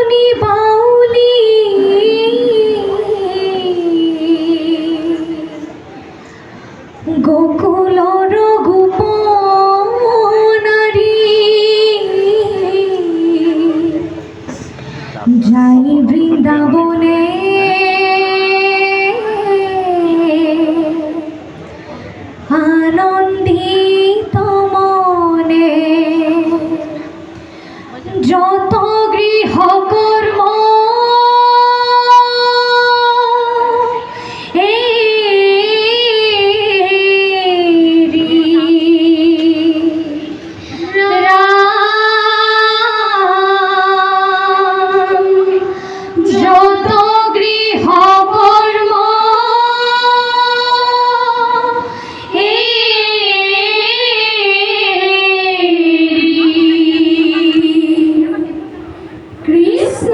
মনি বাউলি গোকুলর গোপনারী যাই বৃন্দাবনে আনন্দিত মনে যত গৃহকর্ম যত গৃহকর্ম কৃষ্ণ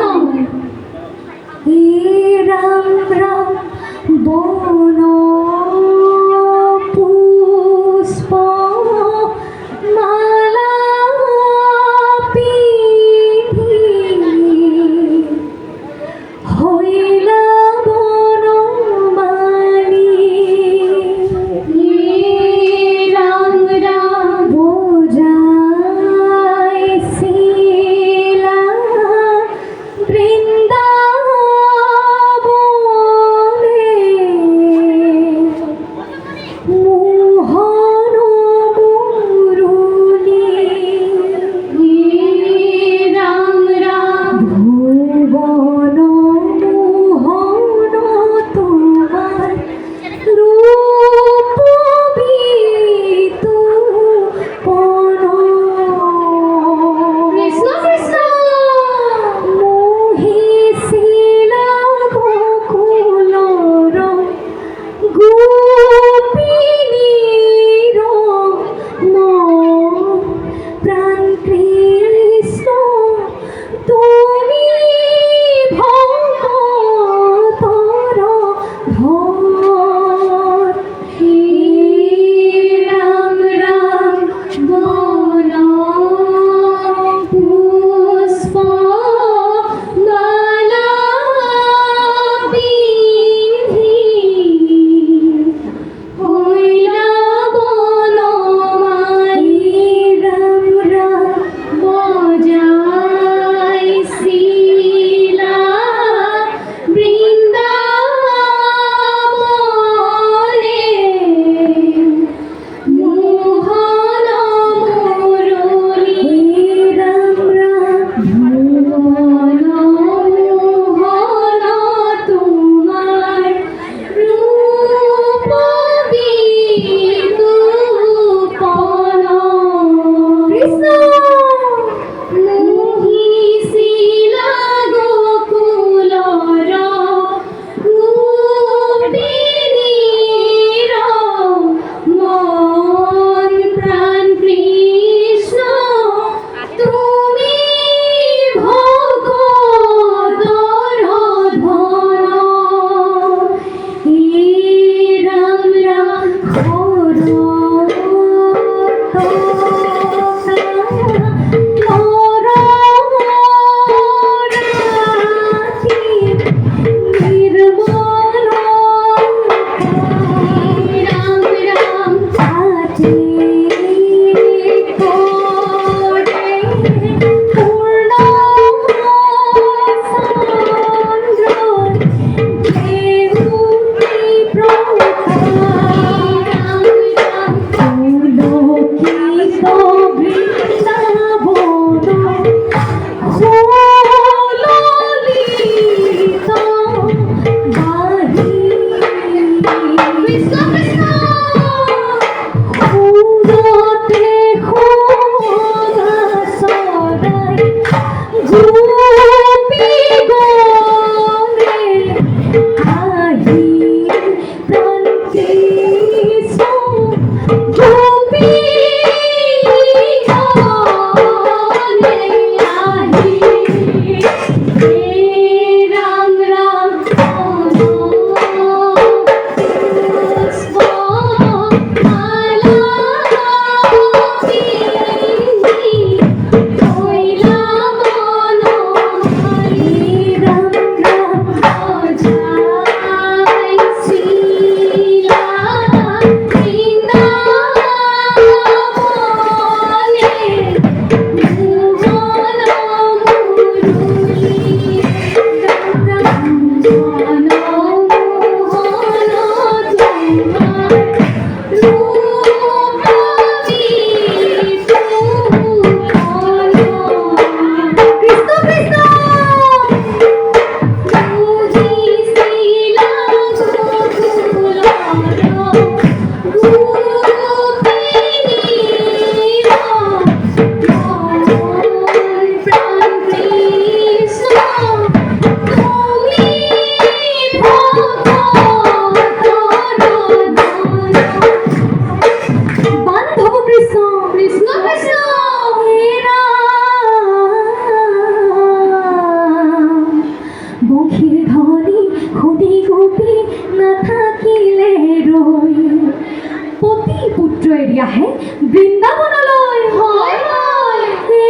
আহে বৃন্দাবনলৈ হয়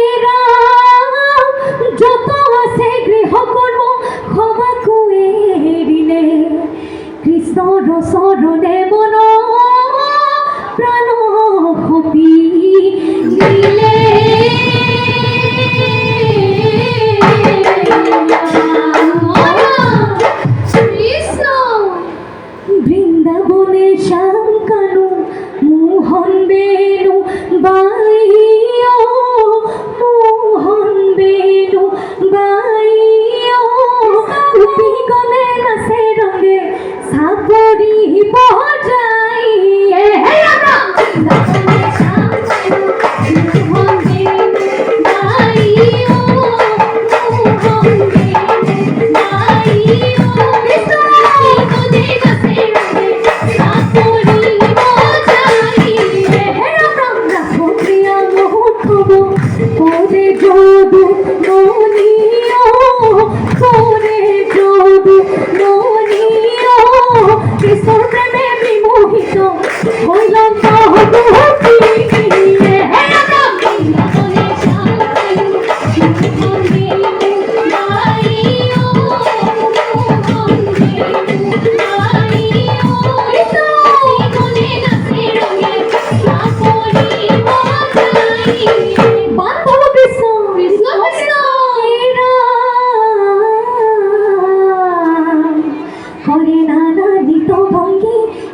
এৰা যত আছে গৃহকৰ্ম ক্ষমাকো এৰিলে কৃষ্ণৰ চৰণে মন প্ৰাণ সপি দিলে বৃন্দাবনে শ্যাম কানু মোহন বেণু বাইও মোহন বেণু বাইও রূপী গনে নাচে রঙে সাগরি বজাই বৃন্দাবনে শ্যাম কানু মোহন বেণু বাইও মোহন বেণু বাইও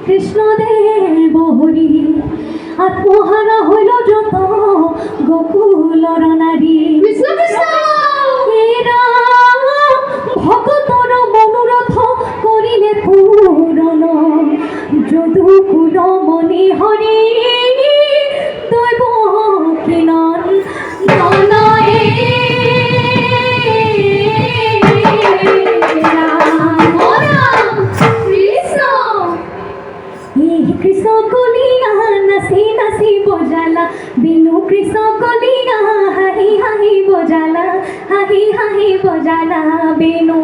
কৃষ্ণদেব হরি আত্মহারা হইল যত গোকুলর নারী এরা ভগতর মনোরথ করিলে পূরণ যদুকুল মণি হরি দৈব কিনন ননয়ে কৃষ্ণ কলিয়া নাচি নাচি বজালা বিনু কৃষ্ণ কলিয়া হাঁহি হাঁহি বজালা হাঁহি হাঁহি বজালা বিনু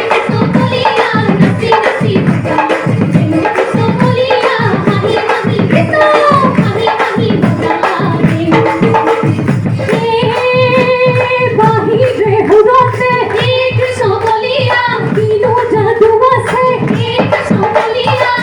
কৃষ্ণ কলিয়া নাচি নাচি বজালা বিনু কৃষ্ণ কলিয়া হাঁহি হাঁহি কৃষ্ণ হাঁহি হাঁহি বজালা বিনু বাহিরে হুরতে কৃষ্ণ কলিয়া বিনু জাদু আছে কৃষ্ণ কলিয়া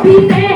Be